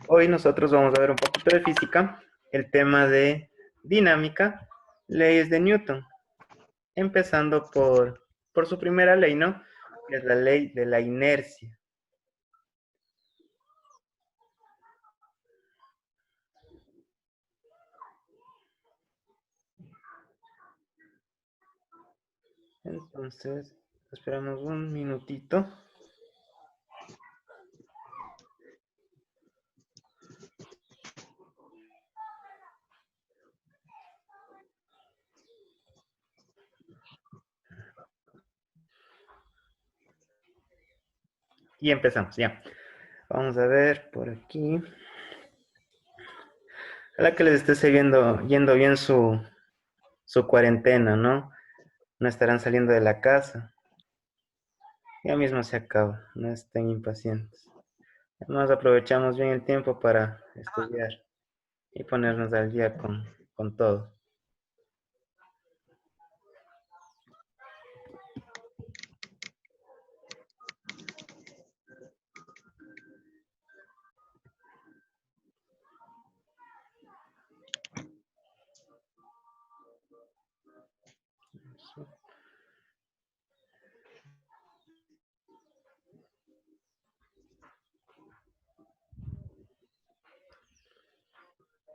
Hoy nosotros vamos a ver un poquito de física, el tema de dinámica, leyes de Newton, empezando por su primera ley, ¿no? Que es la ley de la inercia. Entonces, esperamos un minutito. Y empezamos, ya. Vamos a ver por aquí. Ojalá que les esté yendo bien su cuarentena, ¿no? No estarán saliendo de la casa. Ya mismo se acaba, no estén impacientes. Además aprovechamos bien el tiempo para estudiar y ponernos al día con todo.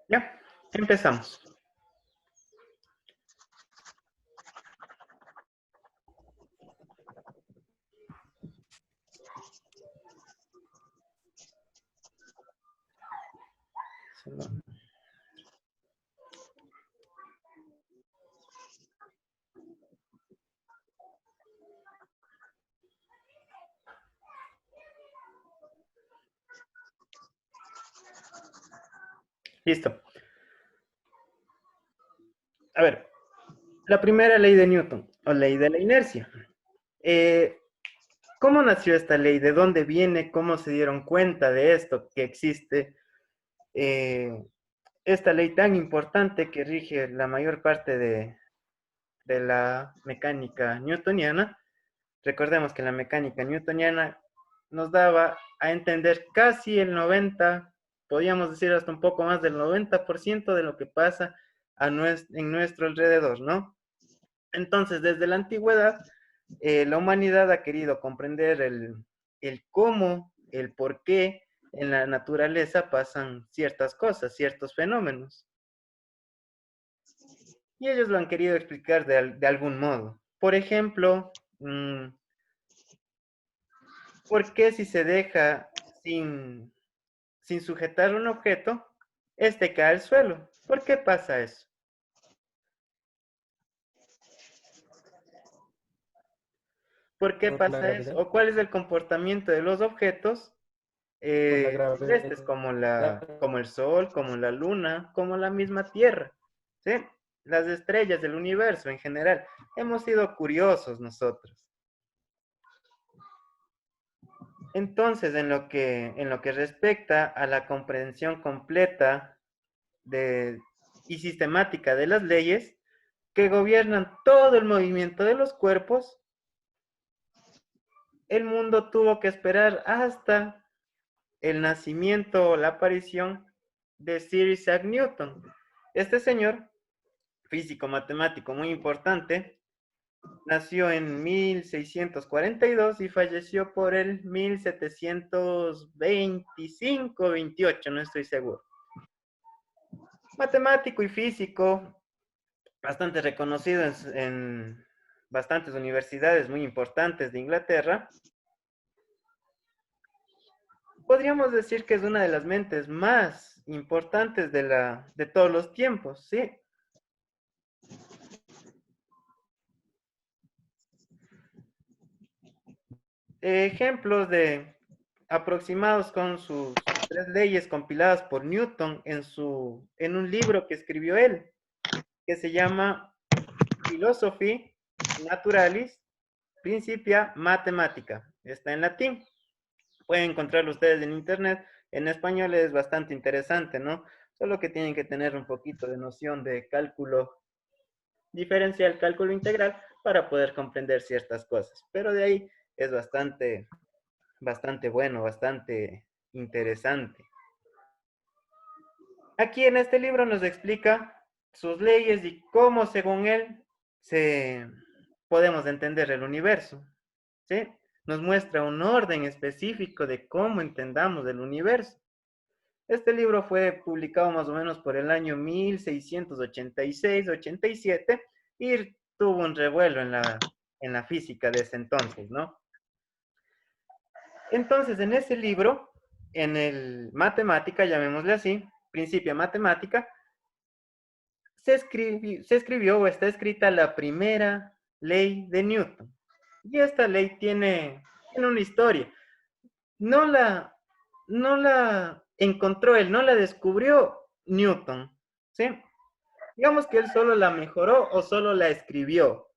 Ya, empezamos. Listo. A ver, la primera ley de Newton, o ley de la inercia. Eh, ¿Cómo nació esta ley? ¿De dónde viene? ¿Cómo se dieron cuenta de esto que existe? Eh, Esta ley tan importante que rige la mayor parte de la mecánica newtoniana. Recordemos que la mecánica newtoniana nos daba a entender casi el 90, podríamos decir hasta un poco más del 90% de lo que pasa en nuestro alrededor, ¿no? Entonces, desde la antigüedad, la humanidad ha querido comprender el cómo, el por qué en la naturaleza pasan ciertas cosas, ciertos fenómenos. Y ellos lo han querido explicar de algún modo. Por ejemplo, ¿por qué si se deja sin, sin sujetar un objeto, este cae al suelo? ¿Por qué pasa eso? ¿Por qué Por la pasa eso? gravedad. ¿O cuál es el comportamiento de los objetos Por la celestes, gravedad. como el Sol, como la Luna, como la misma Tierra? ¿Sí? Las estrellas del universo en general. Hemos sido curiosos nosotros. Entonces, en lo que respecta a la comprensión completa de, y sistemática de las leyes que gobiernan todo el movimiento de los cuerpos, el mundo tuvo que esperar hasta el nacimiento o la aparición de Sir Isaac Newton. Este señor, físico matemático muy importante, nació en 1642 y falleció por el 1725-28, no estoy seguro. Matemático y físico, bastante reconocido en bastantes universidades muy importantes de Inglaterra. Podríamos decir que es una de las mentes más importantes de todos los tiempos, ¿sí? Ejemplos de aproximados con sus tres leyes compiladas por Newton en un libro que escribió él, que se llama Philosophy Naturalis Principia Mathematica. Está en latín. Pueden encontrarlo ustedes en internet. En español es bastante interesante, ¿no? Solo que tienen que tener un poquito de noción de cálculo diferencial, cálculo integral, para poder comprender ciertas cosas. Pero de ahí es bastante bueno, bastante interesante. Aquí en este libro nos explica sus leyes y cómo, según él, podemos entender el universo, ¿sí? Nos muestra un orden específico de cómo entendamos el universo. Este libro fue publicado más o menos por el año 1686-87 y tuvo un revuelo en la física de ese entonces, ¿no? Entonces, en ese libro, en el matemática, llamémosle así, Principia Matemática, se escribió o está escrita la primera ley de Newton. Y esta ley tiene una historia. No la, no la encontró él, no la descubrió Newton, ¿sí? Digamos que él solo la mejoró o solo la escribió.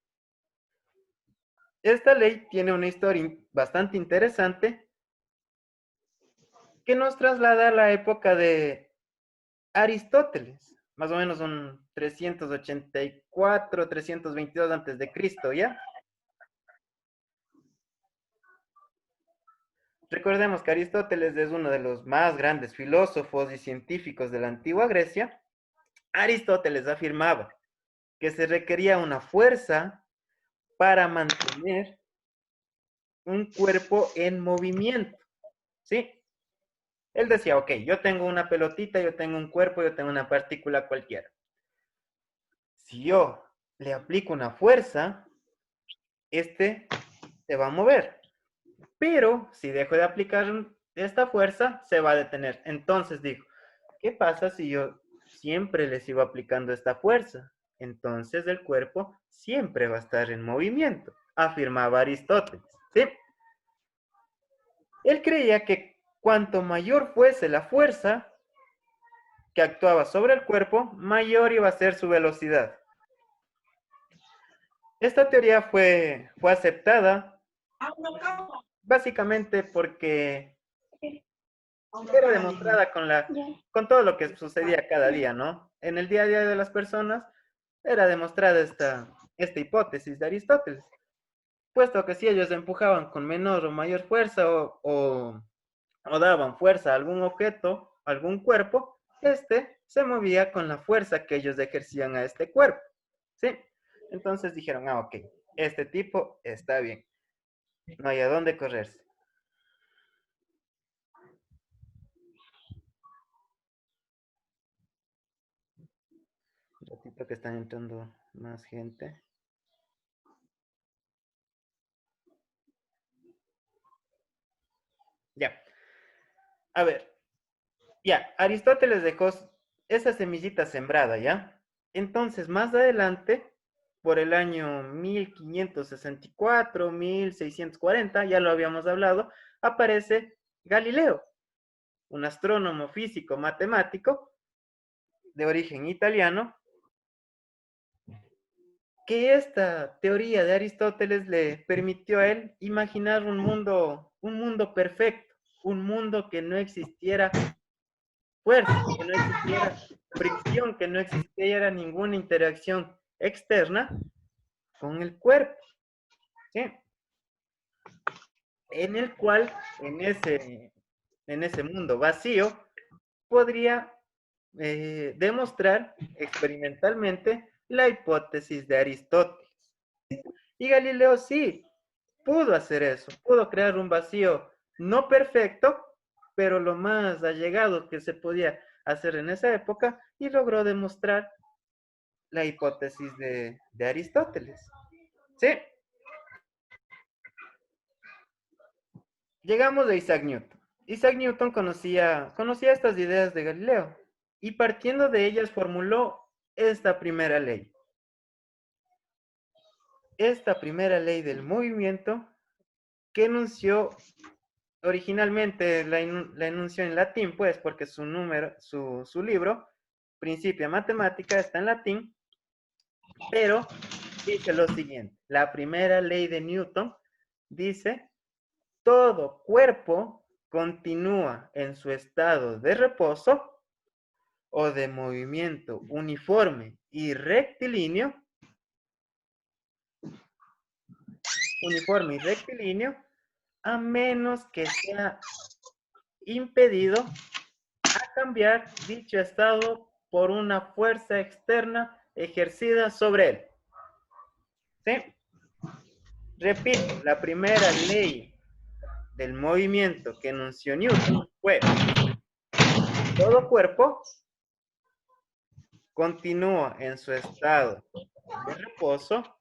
Esta ley tiene una historia bastante interesante que nos traslada a la época de Aristóteles, más o menos un 384, 322 antes de Cristo, ¿ya? Recordemos que Aristóteles es uno de los más grandes filósofos y científicos de la antigua Grecia. Aristóteles afirmaba que se requería una fuerza para mantener un cuerpo en movimiento, ¿sí? Él decía, ok, yo tengo una pelotita, yo tengo un cuerpo, yo tengo una partícula cualquiera. Si yo le aplico una fuerza, este se va a mover. Pero si dejo de aplicar esta fuerza, se va a detener. Entonces digo, ¿qué pasa si yo siempre le sigo aplicando esta fuerza? Entonces el cuerpo siempre va a estar en movimiento, afirmaba Aristóteles, ¿sí? Él creía que cuanto mayor fuese la fuerza que actuaba sobre el cuerpo, mayor iba a ser su velocidad. Esta teoría fue aceptada básicamente porque era demostrada con todo lo que sucedía cada día, ¿no? En el día a día de las personas era demostrada esta hipótesis de Aristóteles, puesto que si ellos empujaban con menor o mayor fuerza o daban fuerza a algún objeto, algún cuerpo, este se movía con la fuerza que ellos ejercían a este cuerpo, ¿sí? Entonces dijeron, ok, este tipo está bien, no hay a dónde correrse. Un ratito que están entrando más gente. Ya, a ver, ya, Aristóteles dejó esa semillita sembrada, ¿ya? Entonces, más adelante, por el año 1564, 1640, ya lo habíamos hablado, aparece Galileo, un astrónomo físico matemático de origen italiano, que esta teoría de Aristóteles le permitió a él imaginar un mundo perfecto, un mundo que no existiera fuerza, que no existiera fricción, que no existiera ninguna interacción externa con el cuerpo, ¿sí? En el cual, en ese mundo vacío, podría demostrar experimentalmente la hipótesis de Aristóteles. Y Galileo sí pudo hacer eso, pudo crear un vacío no perfecto, pero lo más allegado que se podía hacer en esa época y logró demostrar la hipótesis de Aristóteles. ¿Sí? Llegamos a Isaac Newton. Isaac Newton conocía estas ideas de Galileo y partiendo de ellas formuló esta primera ley. Esta primera ley del movimiento que enunció originalmente la enunció en latín, pues, porque su libro, Principia Matemática, está en latín, pero dice lo siguiente: la primera ley de Newton dice, todo cuerpo continúa en su estado de reposo o de movimiento uniforme y rectilíneo, a menos que sea impedido a cambiar dicho estado por una fuerza externa ejercida sobre él. ¿Sí? Repito, la primera ley del movimiento que enunció Newton fue: todo cuerpo continúa en su estado de reposo,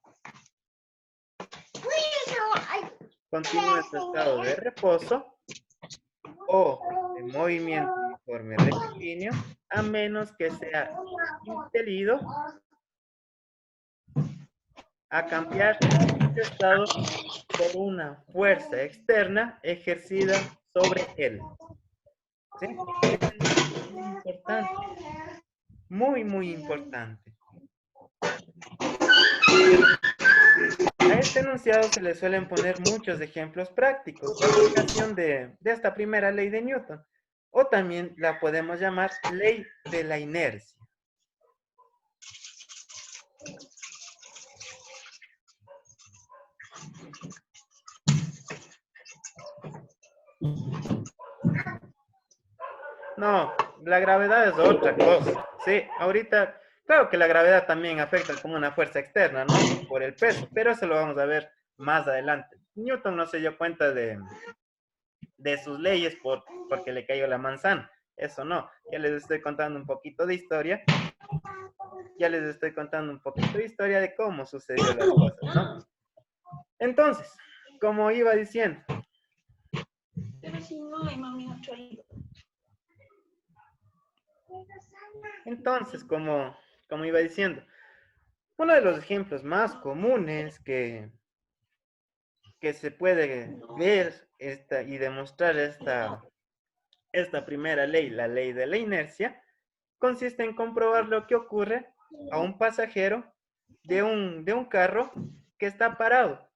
o de movimiento uniforme rectilíneo, a menos que sea impelido a cambiar dicho estado por una fuerza externa ejercida sobre él. ¿Sí? Esto es muy importante, muy importante. A este enunciado se le suelen poner muchos ejemplos prácticos de aplicación de esta primera ley de Newton, o también la podemos llamar ley de la inercia. No, la gravedad es otra cosa. Sí, ahorita, claro que la gravedad también afecta como una fuerza externa, ¿no? Por el peso, pero eso lo vamos a ver más adelante. Newton no se dio cuenta de sus leyes porque le cayó la manzana. Eso no. Ya les estoy contando un poquito de historia. Ya les estoy contando un poquito de historia de cómo sucedió las cosas, ¿no? Entonces, como iba diciendo. Pero si no hay, mami, no traído. Entonces, como iba diciendo, uno de los ejemplos más comunes que se puede ver y demostrar esta primera ley, la ley de la inercia, consiste en comprobar lo que ocurre a un pasajero de un carro que está parado.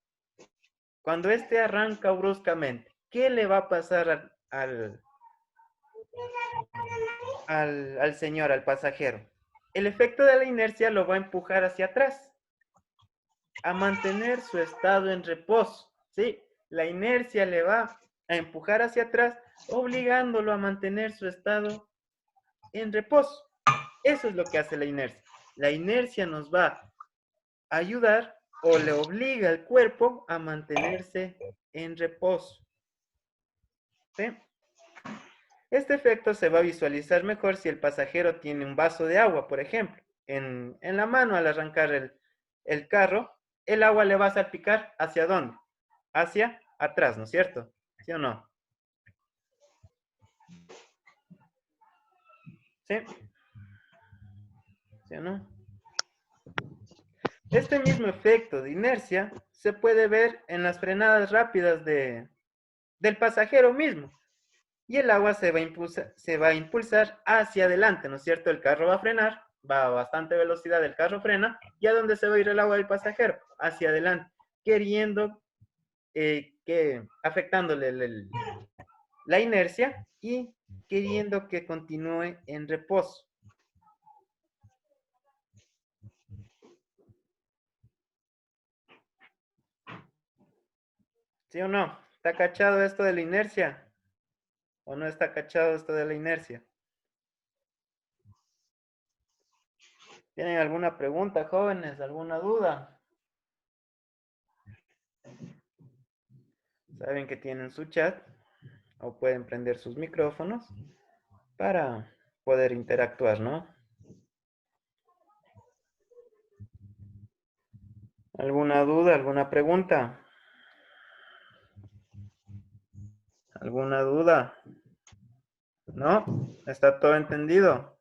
Cuando éste arranca bruscamente, ¿qué le va a pasar al señor, al pasajero? El efecto de la inercia lo va a empujar hacia atrás, a mantener su estado en reposo, ¿sí? La inercia le va a empujar hacia atrás, obligándolo a mantener su estado en reposo. Eso es lo que hace la inercia. La inercia nos va a ayudar o le obliga al cuerpo a mantenerse en reposo. ¿Sí? Este efecto se va a visualizar mejor si el pasajero tiene un vaso de agua, por ejemplo, en la mano al arrancar el carro. El agua le va a salpicar ¿hacia dónde? Hacia atrás, ¿no es cierto? ¿Sí o no? ¿Sí? ¿Sí o no? Este mismo efecto de inercia se puede ver en las frenadas rápidas del pasajero mismo. Y el agua se va a impulsar hacia adelante, ¿no es cierto? El carro va a frenar, va a bastante velocidad, el carro frena, ¿y a dónde se va a ir el agua del pasajero? Hacia adelante, queriendo, afectándole la inercia y queriendo que continúe en reposo. ¿Sí o no? ¿Está cachado esto de la inercia? ¿O no está cachado esto de la inercia? ¿Tienen alguna pregunta, jóvenes? ¿Alguna duda? Saben que tienen su chat o pueden prender sus micrófonos para poder interactuar, ¿no? ¿Alguna duda, alguna pregunta? ¿Alguna duda? ¿No? ¿Está todo entendido?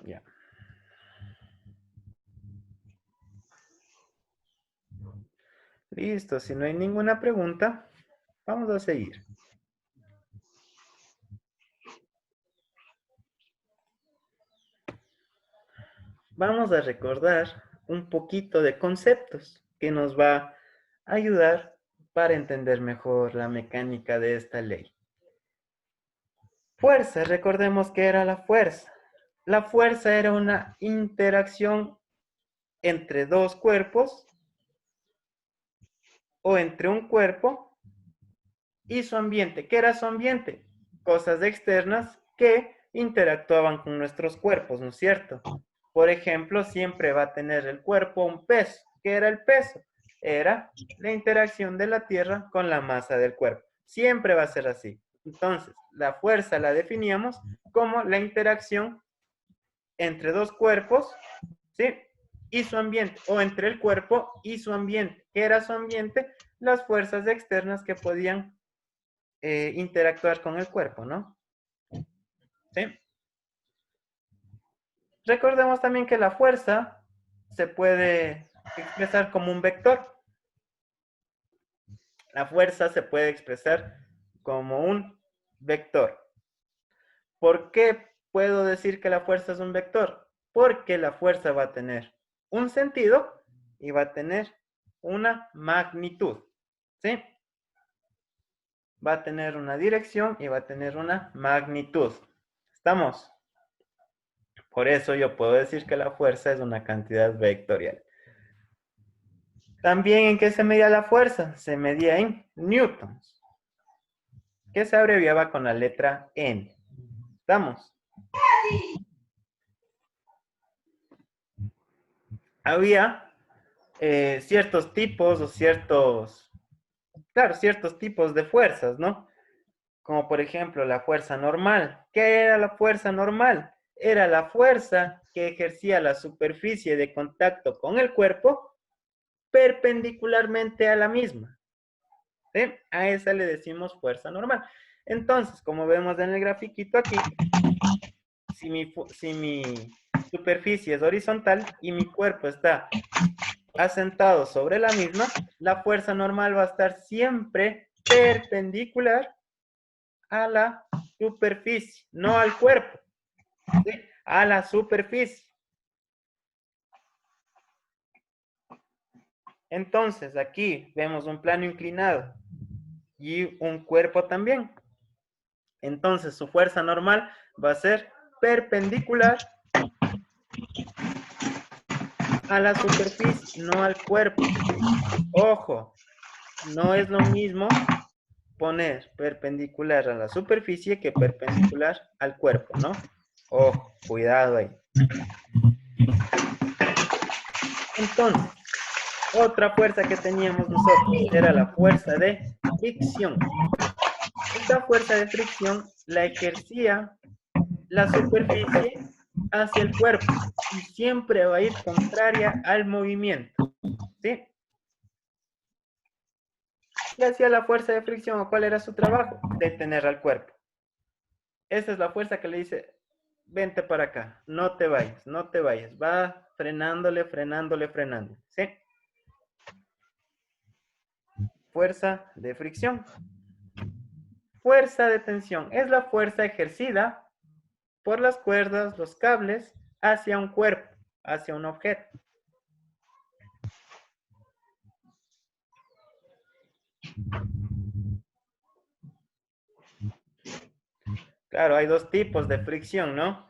Ya. Listo, si no hay ninguna pregunta, vamos a seguir. Vamos a recordar un poquito de conceptos que nos va a ayudar para entender mejor la mecánica de esta ley. Fuerza, recordemos que era la fuerza. La fuerza era una interacción entre dos cuerpos o entre un cuerpo y su ambiente. ¿Qué era su ambiente? Cosas externas que interactuaban con nuestros cuerpos, ¿no es cierto? Por ejemplo, siempre va a tener el cuerpo un peso. ¿Qué era el peso? Era la interacción de la Tierra con la masa del cuerpo. Siempre va a ser así. Entonces, la fuerza la definíamos como la interacción entre dos cuerpos, ¿sí? Y su ambiente, o entre el cuerpo y su ambiente. ¿Qué era su ambiente? Las fuerzas externas que podían interactuar con el cuerpo, ¿no? ¿Sí? Recordemos también que la fuerza se puede expresar como un vector. La fuerza se puede expresar como un vector. ¿Por qué puedo decir que la fuerza es un vector? Porque la fuerza va a tener un sentido y va a tener una magnitud, ¿sí? Va a tener una dirección y va a tener una magnitud. ¿Estamos? Por eso yo puedo decir que la fuerza es una cantidad vectorial. También, ¿en qué se medía la fuerza? Se medía en newtons, que se abreviaba con la letra N. ¿Estamos? Había ciertos tipos o ciertos tipos de fuerzas, ¿no? Como por ejemplo la fuerza normal. ¿Qué era la fuerza normal? Era la fuerza que ejercía la superficie de contacto con el cuerpo perpendicularmente a la misma. ¿Sí? A esa le decimos fuerza normal. Entonces, como vemos en el grafiquito aquí, si mi superficie es horizontal y mi cuerpo está asentado sobre la misma, la fuerza normal va a estar siempre perpendicular a la superficie, no al cuerpo, ¿sí? A la superficie. Entonces, aquí vemos un plano inclinado y un cuerpo también. Entonces, su fuerza normal va a ser perpendicular a la superficie, no al cuerpo. Ojo, no es lo mismo poner perpendicular a la superficie que perpendicular al cuerpo, ¿no? Ojo, cuidado ahí. Entonces, otra fuerza que teníamos nosotros era la fuerza de fricción. Esta fuerza de fricción la ejercía la superficie hacia el cuerpo y siempre va a ir contraria al movimiento, ¿sí? ¿Qué hacía la fuerza de fricción o cuál era su trabajo? Detener al cuerpo. Esa es la fuerza que le dice, vente para acá, no te vayas, no te vayas. Va frenándole, frenándole, frenándole, ¿sí? Fuerza de fricción. Fuerza de tensión es la fuerza ejercida por las cuerdas, los cables, hacia un cuerpo, hacia un objeto. Claro, hay dos tipos de fricción, ¿no?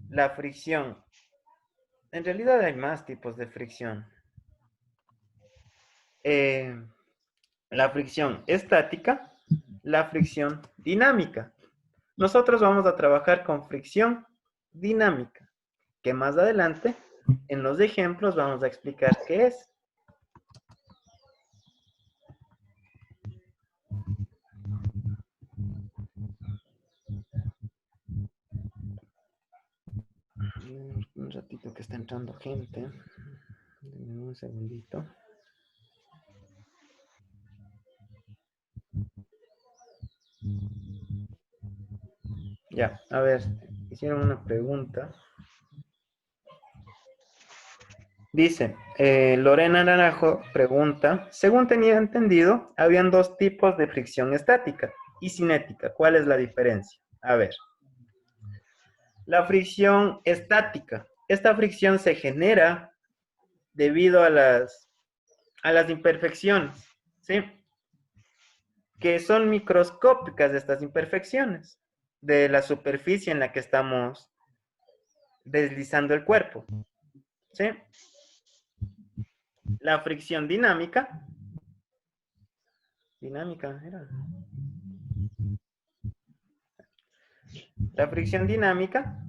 La fricción. En realidad hay más tipos de fricción. La fricción estática, la fricción dinámica. Nosotros vamos a trabajar con fricción dinámica, que más adelante en los ejemplos vamos a explicar qué es. Un ratito que está entrando gente. Un segundito. Ya, a ver, hicieron una pregunta. Dice, Lorena Naranjo pregunta, según tenía entendido, habían dos tipos de fricción estática y cinética. ¿Cuál es la diferencia? A ver, la fricción estática. Esta fricción se genera debido a las imperfecciones, ¿sí? Que son microscópicas estas imperfecciones de la superficie en la que estamos deslizando el cuerpo, ¿sí? La fricción dinámica Dinámica, era. La fricción dinámica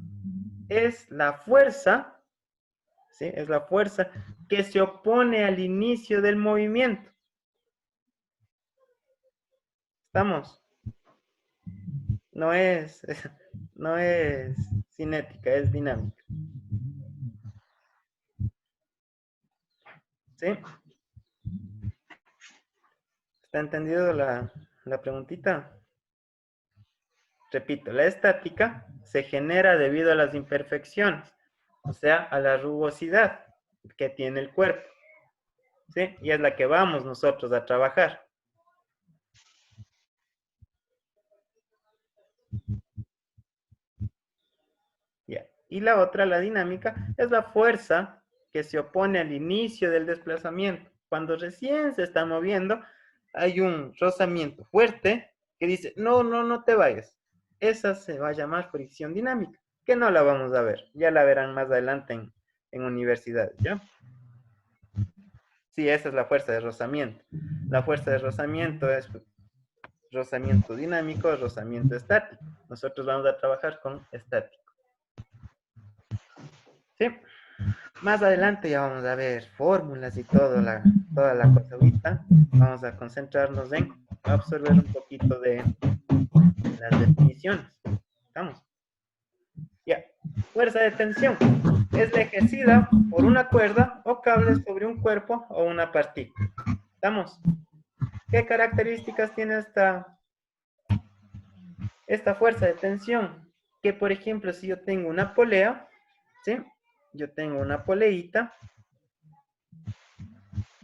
es la fuerza, ¿sí? Es la fuerza que se opone al inicio del movimiento. ¿Estamos? No es, no es cinética, es dinámica. ¿Sí? ¿Está entendido la preguntita? Repito, la estática se genera debido a las imperfecciones, o sea, a la rugosidad que tiene el cuerpo, ¿sí? Y es la que vamos nosotros a trabajar. Ya. Y la otra, la dinámica, es la fuerza que se opone al inicio del desplazamiento. Cuando recién se está moviendo, hay un rozamiento fuerte que dice, no, no, no te vayas. Esa se va a llamar fricción dinámica, que no la vamos a ver. Ya la verán más adelante en universidades, ¿ya? Sí, esa es la fuerza de rozamiento. La fuerza de rozamiento es rozamiento dinámico, rozamiento estático. Nosotros vamos a trabajar con estático. ¿Sí? Más adelante ya vamos a ver fórmulas y toda la cosa ahorita. Vamos a concentrarnos en absorber un poquito de las definiciones. ¿Estamos? Ya. Fuerza de tensión. Es la ejercida por una cuerda o cable sobre un cuerpo o una partícula. ¿Estamos? ¿Qué características tiene esta fuerza de tensión? Que, por ejemplo, si yo tengo una polea, ¿sí? Yo tengo una poleita,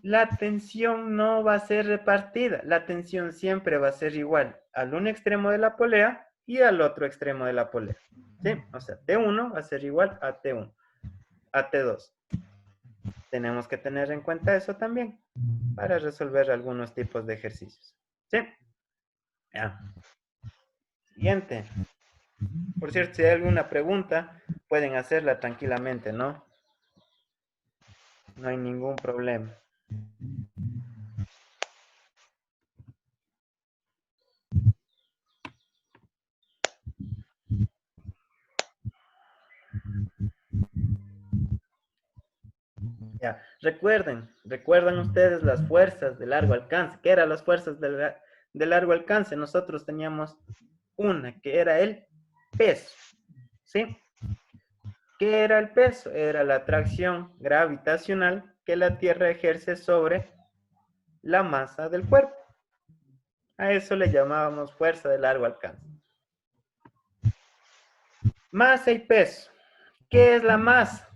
la tensión no va a ser repartida. La tensión siempre va a ser igual al un extremo de la polea y al otro extremo de la polea. ¿Sí? O sea, T1 va a ser igual a T1, a T2. Tenemos que tener en cuenta eso también para resolver algunos tipos de ejercicios. ¿Sí? Ya. Siguiente. Por cierto, si hay alguna pregunta, pueden hacerla tranquilamente, ¿no? No hay ningún problema. Ya, recuerdan ustedes las fuerzas de largo alcance. ¿Qué eran las fuerzas de largo alcance? Nosotros teníamos una que era el peso, ¿sí? ¿Qué era el peso? Era la atracción gravitacional que la Tierra ejerce sobre la masa del cuerpo. A eso le llamábamos fuerza de largo alcance. Masa y peso. ¿Qué es la masa?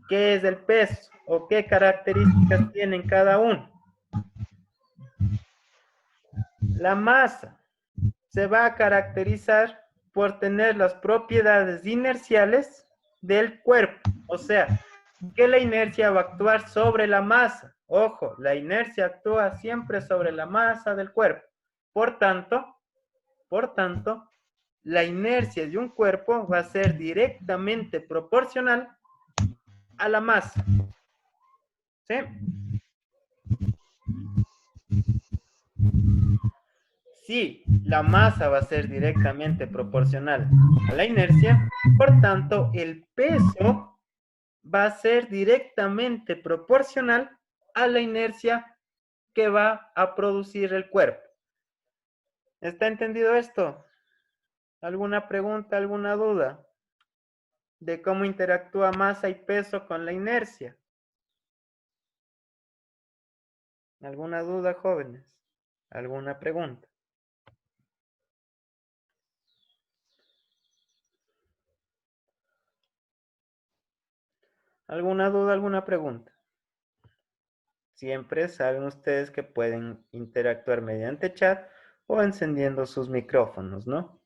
¿Qué es el peso? ¿O qué características tienen cada uno? La masa se va a caracterizar por tener las propiedades inerciales del cuerpo. O sea, que la inercia va a actuar sobre la masa. Ojo, la inercia actúa siempre sobre la masa del cuerpo. Por tanto, la inercia de un cuerpo va a ser directamente proporcional a la masa. ¿Sí? Si la masa va a ser directamente proporcional a la inercia, por tanto, el peso va a ser directamente proporcional a la inercia que va a producir el cuerpo. ¿Está entendido esto? ¿Alguna pregunta, alguna duda de cómo interactúa masa y peso con la inercia? ¿Alguna duda, jóvenes? ¿Alguna pregunta? ¿Alguna duda, alguna pregunta? Siempre saben ustedes que pueden interactuar mediante chat o encendiendo sus micrófonos, ¿no?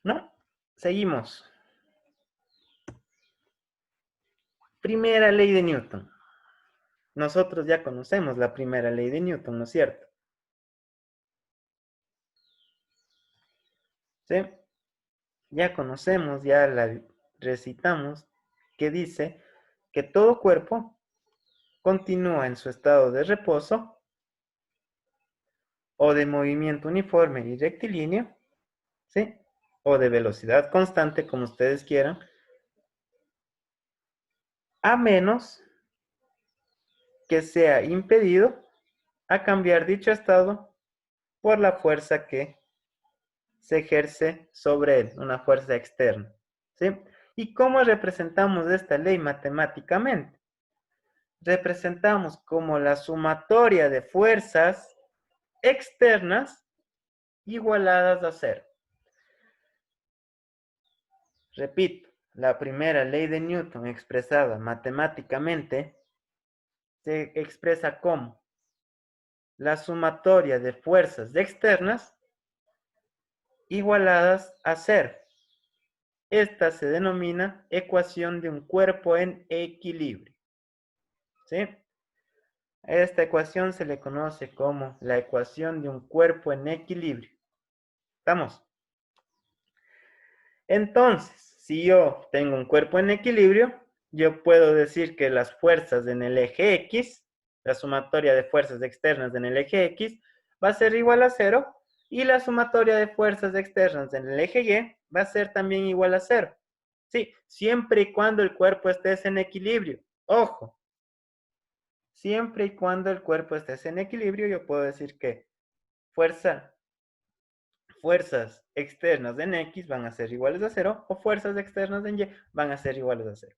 ¿No? Seguimos. Primera ley de Newton. Nosotros ya conocemos la primera ley de Newton, ¿no es cierto? ¿Sí? Ya conocemos, ya la recitamos, que dice que todo cuerpo continúa en su estado de reposo o de movimiento uniforme y rectilíneo, ¿sí? O de velocidad constante, como ustedes quieran, a menos que sea impedido a cambiar dicho estado por la fuerza que se ejerce sobre él, una fuerza externa, ¿sí? ¿Y cómo representamos esta ley matemáticamente? Representamos como la sumatoria de fuerzas externas igualadas a cero. Repito, la primera ley de Newton expresada matemáticamente se expresa como la sumatoria de fuerzas externas igualadas a cero. Esta se denomina ecuación de un cuerpo en equilibrio, ¿sí? A esta ecuación se le conoce como la ecuación de un cuerpo en equilibrio. ¿Estamos? Entonces, si yo tengo un cuerpo en equilibrio, yo puedo decir que las fuerzas en el eje X, la sumatoria de fuerzas externas en el eje X, va a ser igual a cero, y la sumatoria de fuerzas externas en el eje Y va a ser también igual a cero. Sí, siempre y cuando el cuerpo esté en equilibrio. Ojo, siempre y cuando el cuerpo esté en equilibrio, yo puedo decir que fuerzas externas en X van a ser iguales a cero o fuerzas externas en Y van a ser iguales a cero.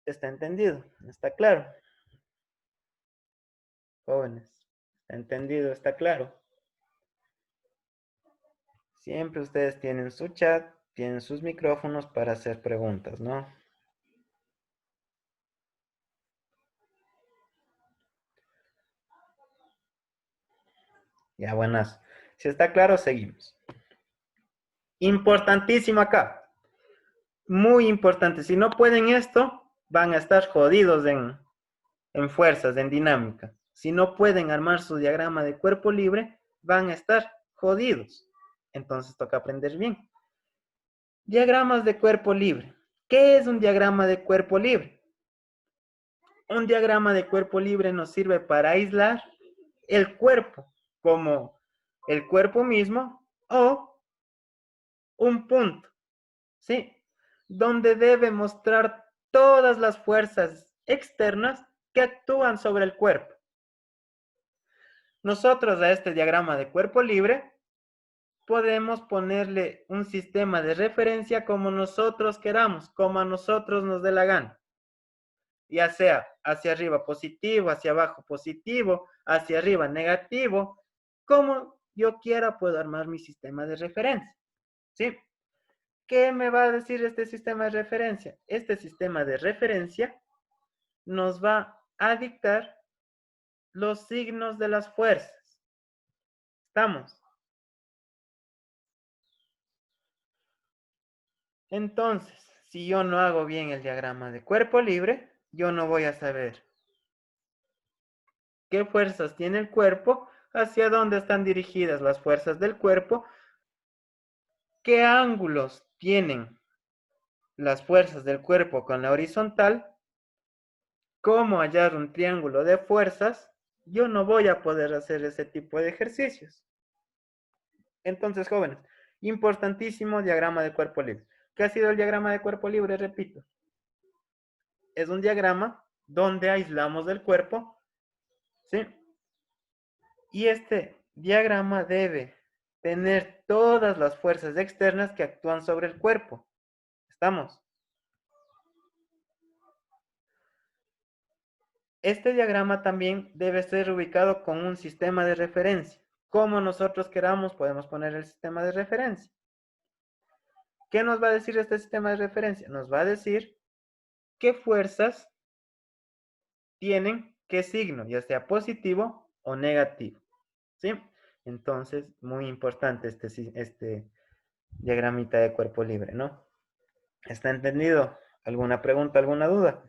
¿Está entendido? ¿Está claro? Jóvenes, ¿está entendido? ¿Está claro? Siempre ustedes tienen su chat, tienen sus micrófonos para hacer preguntas, ¿no? Ya, buenas. Si está claro, seguimos. Importantísimo acá. Muy importante. Si no pueden esto, van a estar jodidos en fuerzas, en dinámica. Si no pueden armar su diagrama de cuerpo libre, van a estar jodidos. Entonces toca aprender bien. Diagramas de cuerpo libre. ¿Qué es un diagrama de cuerpo libre? Un diagrama de cuerpo libre nos sirve para aislar el cuerpo, como el cuerpo mismo, o un punto, ¿sí? Donde debe mostrar todas las fuerzas externas que actúan sobre el cuerpo. Nosotros a este diagrama de cuerpo libre podemos ponerle un sistema de referencia como nosotros queramos, como a nosotros nos dé la gana. Ya sea hacia arriba positivo, hacia abajo positivo, hacia arriba negativo, como yo quiera puedo armar mi sistema de referencia, ¿sí? ¿Qué me va a decir este sistema de referencia? Este sistema de referencia nos va a dictar los signos de las fuerzas. ¿Estamos? Entonces, si yo no hago bien el diagrama de cuerpo libre, yo no voy a saber qué fuerzas tiene el cuerpo, hacia dónde están dirigidas las fuerzas del cuerpo, qué ángulos tienen las fuerzas del cuerpo con la horizontal, cómo hallar un triángulo de fuerzas. Yo no voy a poder hacer ese tipo de ejercicios. Entonces, jóvenes, importantísimo diagrama de cuerpo libre. ¿Qué ha sido el diagrama de cuerpo libre? Repito, es un diagrama donde aislamos el cuerpo, ¿sí? Y este diagrama debe tener todas las fuerzas externas que actúan sobre el cuerpo. ¿Estamos? Este diagrama también debe ser ubicado con un sistema de referencia. Como nosotros queramos, podemos poner el sistema de referencia. ¿Qué nos va a decir este sistema de referencia? Nos va a decir qué fuerzas tienen qué signo, ya sea positivo o negativo. ¿Sí? Entonces, muy importante este diagramita de cuerpo libre, ¿no? ¿Está entendido? ¿Alguna pregunta, alguna duda?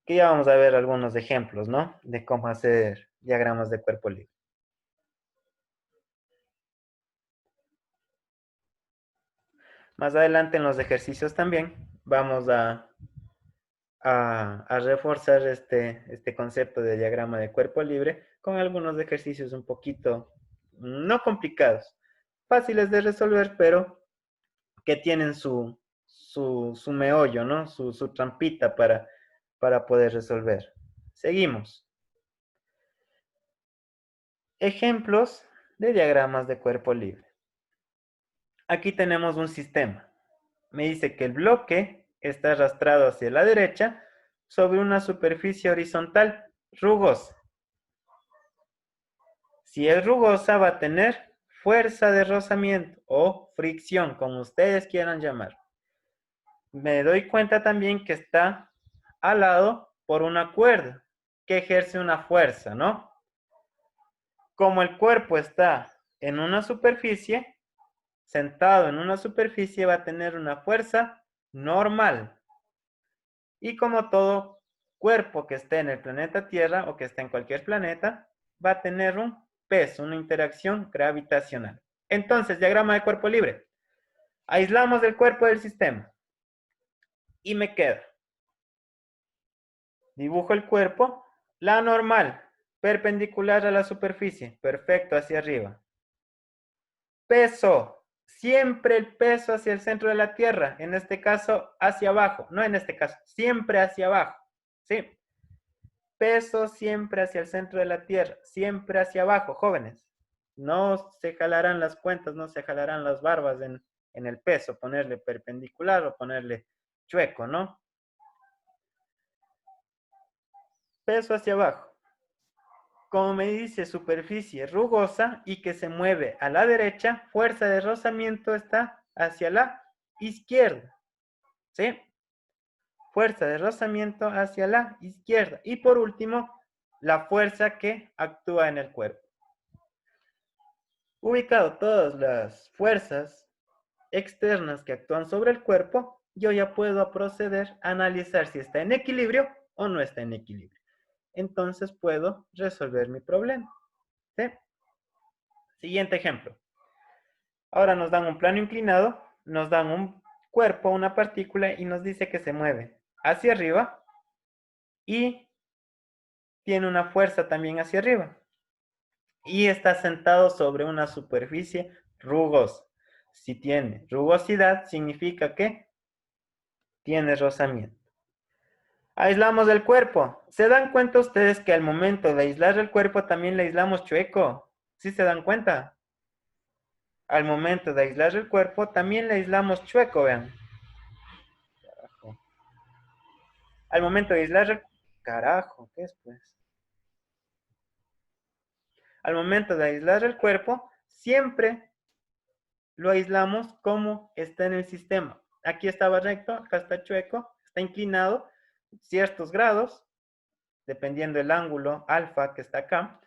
Que ya vamos a ver algunos ejemplos, ¿no? De cómo hacer diagramas de cuerpo libre. Más adelante en los ejercicios también vamos a a reforzar este concepto de diagrama de cuerpo libre con algunos ejercicios un poquito, no complicados, fáciles de resolver, pero que tienen su meollo, ¿no? Su trampita para poder resolver. Seguimos. Ejemplos de diagramas de cuerpo libre. Aquí tenemos un sistema. Me dice que el bloque está arrastrado hacia la derecha sobre una superficie horizontal rugosa. Si es rugosa, va a tener fuerza de rozamiento o fricción, como ustedes quieran llamar. Me doy cuenta también que está alado por una cuerda que ejerce una fuerza, ¿no? Como el cuerpo está en una superficie, sentado en una superficie, va a tener una fuerza normal. Y como todo cuerpo que esté en el planeta Tierra o que esté en cualquier planeta, va a tener un peso, una interacción gravitacional. Entonces, diagrama de cuerpo libre. Aislamos el cuerpo del sistema. Y me queda. Dibujo el cuerpo. La normal, perpendicular a la superficie. Perfecto, hacia arriba. Peso. Siempre el peso hacia el centro de la Tierra. En este caso, hacia abajo. No en este caso, siempre hacia abajo. ¿Sí? Peso siempre hacia el centro de la Tierra. Siempre hacia abajo, jóvenes. No se jalarán las cuentas, no se jalarán las barbas en el peso. Ponerle perpendicular o ponerle chueco, ¿no? Peso hacia abajo. Como me dice superficie rugosa y que se mueve a la derecha, fuerza de rozamiento está hacia la izquierda. ¿Sí? Fuerza de rozamiento hacia la izquierda. Y por último, la fuerza que actúa en el cuerpo. Ubicado todas las fuerzas externas que actúan sobre el cuerpo, yo ya puedo proceder a analizar si está en equilibrio o no está en equilibrio. Entonces puedo resolver mi problema. ¿Sí? Siguiente ejemplo. Ahora nos dan un plano inclinado, nos dan un cuerpo, una partícula, y nos dice que se mueve hacia arriba y tiene una fuerza también hacia arriba. Y está sentado sobre una superficie rugosa. Si tiene rugosidad, significa que tiene rozamiento. Aislamos el cuerpo. ¿Se dan cuenta ustedes que al momento de aislar el cuerpo también le aislamos chueco? ¿Sí se dan cuenta? Al momento de aislar el cuerpo también le aislamos chueco, vean. Carajo. Al momento de aislar el... Carajo, ¿qué es pues? Al momento de aislar el cuerpo, siempre lo aislamos como está en el sistema. Aquí estaba recto, acá está chueco, está inclinado ciertos grados, dependiendo del ángulo alfa que está acá.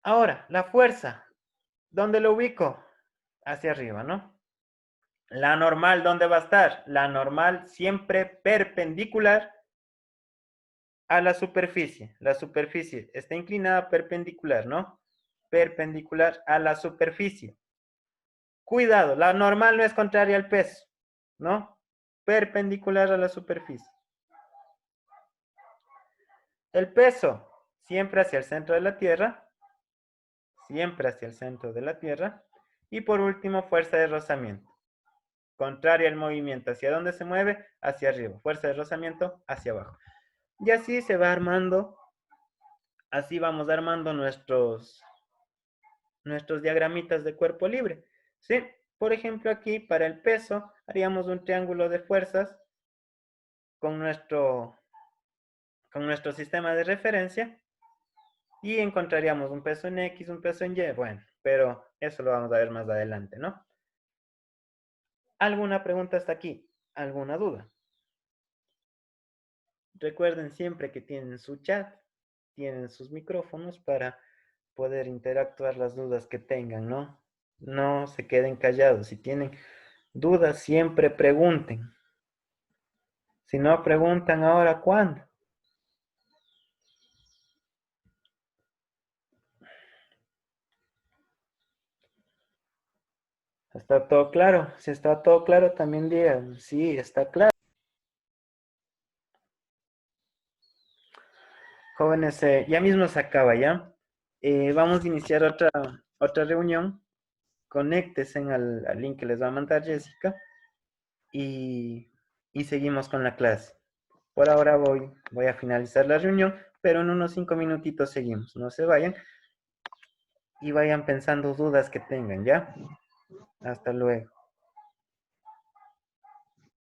Ahora, la fuerza, ¿dónde lo ubico? Hacia arriba, ¿no? La normal, ¿dónde va a estar? La normal siempre perpendicular a la superficie. La superficie está inclinada perpendicular, ¿no? Perpendicular a la superficie. Cuidado, la normal no es contraria al peso, ¿no? Perpendicular a la superficie. El peso, siempre hacia el centro de la Tierra, siempre hacia el centro de la Tierra. Y por último, fuerza de rozamiento. Contraria al movimiento, ¿hacia dónde se mueve? Hacia arriba. Fuerza de rozamiento, hacia abajo. Y así se va armando, así vamos armando nuestros diagramitas de cuerpo libre. ¿Sí? Por ejemplo, aquí para el peso haríamos un triángulo de fuerzas con nuestro sistema de referencia y encontraríamos un peso en X, un peso en Y. Bueno, pero eso lo vamos a ver más adelante, ¿no? ¿Alguna pregunta hasta aquí? ¿Alguna duda? Recuerden siempre que tienen su chat, tienen sus micrófonos para poder interactuar las dudas que tengan, ¿no? No se queden callados. Si tienen dudas, siempre pregunten. Si no preguntan ahora, ¿cuándo? ¿Está todo claro? Si está todo claro, también digan, sí, está claro. Jóvenes, ya mismo se acaba, ¿ya? Vamos a iniciar otra reunión. Conéctense al link que les va a mandar Jessica y, y seguimos con la clase. Por ahora voy a finalizar la reunión, pero en unos 5 minutitos seguimos. No se vayan y vayan pensando dudas que tengan, ¿ya? Hasta luego.